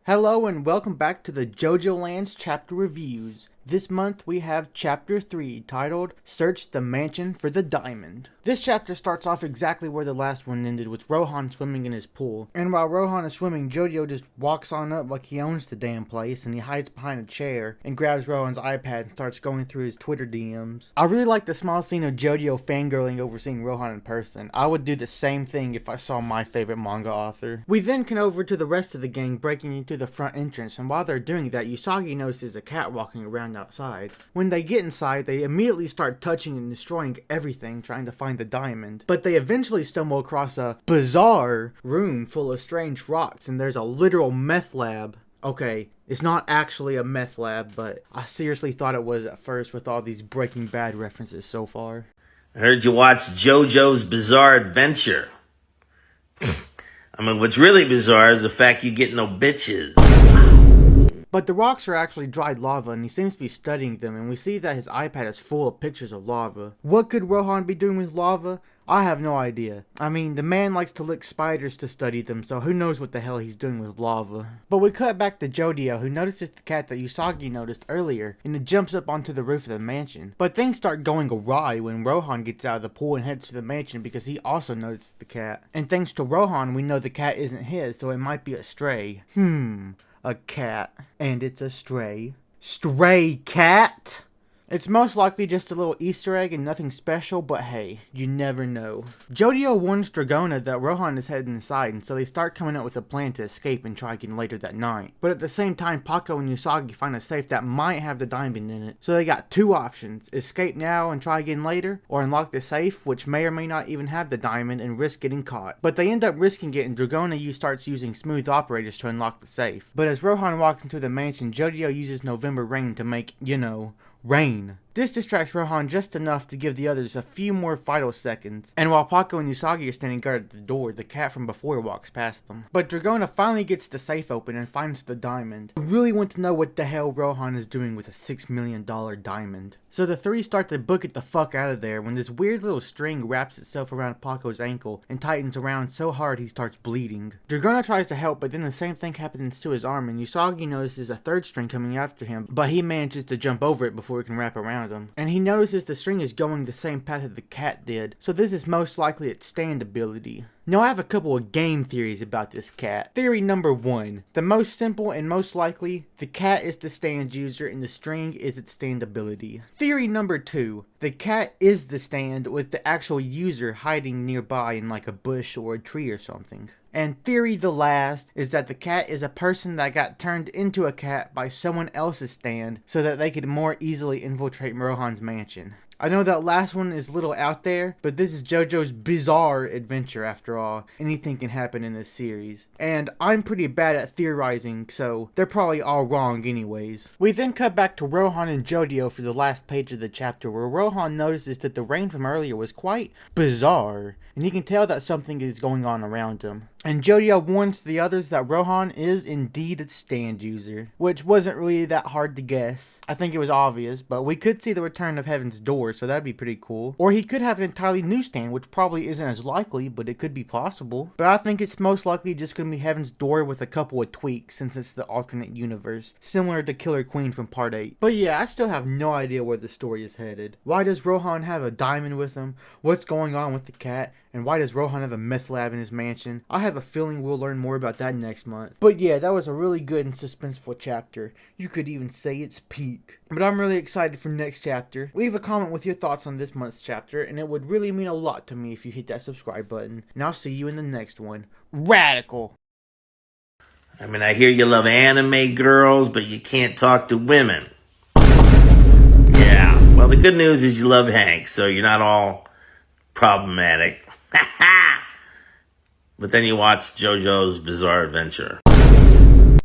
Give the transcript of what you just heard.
Hello and welcome back to the JoJoLands chapter reviews. This month we have chapter 3 titled Search the Mansion for the Diamond. This chapter starts off exactly where the last one ended, with Rohan swimming in his pool. And while Rohan is swimming, JoJo just walks on up like he owns the damn place, and he hides behind a chair and grabs Rohan's iPad and starts going through his Twitter DMs. I really like the small scene of JoJo fangirling over seeing Rohan in person. I would do the same thing if I saw my favorite manga author. We then come over to the rest of the gang breaking into the front entrance, and while they're doing that, Usagi notices a cat walking around outside. When they get inside, they immediately start touching and destroying everything trying to find the diamond, but they eventually stumble across a bizarre room full of strange rocks, and there's a literal meth lab. Okay, it's not actually a meth lab, but I seriously thought it was at first with all these Breaking Bad references so far. I heard you watch JoJo's Bizarre Adventure. I mean, what's really bizarre is the fact you get no bitches. But the rocks are actually dried lava, and he seems to be studying them, and we see that his iPad is full of pictures of lava. What could Rohan be doing with lava? I have no idea. I mean, the man likes to lick spiders to study them, so who knows what the hell he's doing with lava. But we cut back to Jodio, who notices the cat that Usagi noticed earlier, and it jumps up onto the roof of the mansion. But things start going awry when Rohan gets out of the pool and heads to the mansion because he also noticed the cat. And thanks to Rohan, we know the cat isn't his, so it might be a stray. A cat. And it's a stray. Stray cat? It's most likely just a little Easter egg and nothing special, but hey, you never know. Jodio warns Dragona that Rohan is heading inside, and so they start coming up with a plan to escape and try again later that night. But at the same time, Paco and Usagi find a safe that might have the diamond in it. So they got two options: escape now and try again later, or unlock the safe, which may or may not even have the diamond, and risk getting caught. But they end up risking it, and Dragona starts using smooth operators to unlock the safe. But as Rohan walks into the mansion, Jodio uses November Rain to make, rain. This distracts Rohan just enough to give the others a few more vital seconds, and while Paco and Usagi are standing guard at the door, the cat from before walks past them. But Dragona finally gets the safe open and finds the diamond. I really want to know what the hell Rohan is doing with a $6 million diamond. So the three start to book it the fuck out of there when this weird little string wraps itself around Paco's ankle and tightens around so hard he starts bleeding. Dragona tries to help, but then the same thing happens to his arm, and Usagi notices a third string coming after him, but he manages to jump over it before it can wrap around him. And he notices the string is going the same path that the cat did, so this is most likely its stand ability. Now I have a couple of game theories about this cat. Theory number 1. The most simple and most likely, the cat is the stand user and the string is its stand ability. Theory number 2. The cat is the stand with the actual user hiding nearby in like a bush or a tree or something. And theory the last is that the cat is a person that got turned into a cat by someone else's stand so that they could more easily infiltrate Rohan's mansion. I know that last one is a little out there, but this is JoJo's bizarre adventure after all. Anything can happen in this series. And I'm pretty bad at theorizing, so they're probably all wrong anyways. We then cut back to Rohan and Jodio for the last page of the chapter, where Rohan notices that the rain from earlier was quite bizarre, and he can tell that something is going on around him. And Jodio warns the others that Rohan is indeed a stand user, which wasn't really that hard to guess. I think it was obvious, but we could see the return of Heaven's Door, so that'd be pretty cool. Or he could have an entirely new stand, which probably isn't as likely, but it could be possible. But I think it's most likely just going to be Heaven's Door with a couple of tweaks, since it's the alternate universe, similar to Killer Queen from Part 8. But yeah, I still have no idea where the story is headed. Why does Rohan have a diamond with him? What's going on with the cat? And why does Rohan have a meth lab in his mansion? I have a feeling we'll learn more about that next month. But yeah, that was a really good and suspenseful chapter. You could even say it's peak. But I'm really excited for next chapter. Leave a comment with your thoughts on this month's chapter, and it would really mean a lot to me if you hit that subscribe button. And I'll see you in the next one. Radical! I mean, I hear you love anime girls, but you can't talk to women. Yeah, well, the good news is you love Hank, so you're not all problematic. But then you watch JoJo's Bizarre Adventure.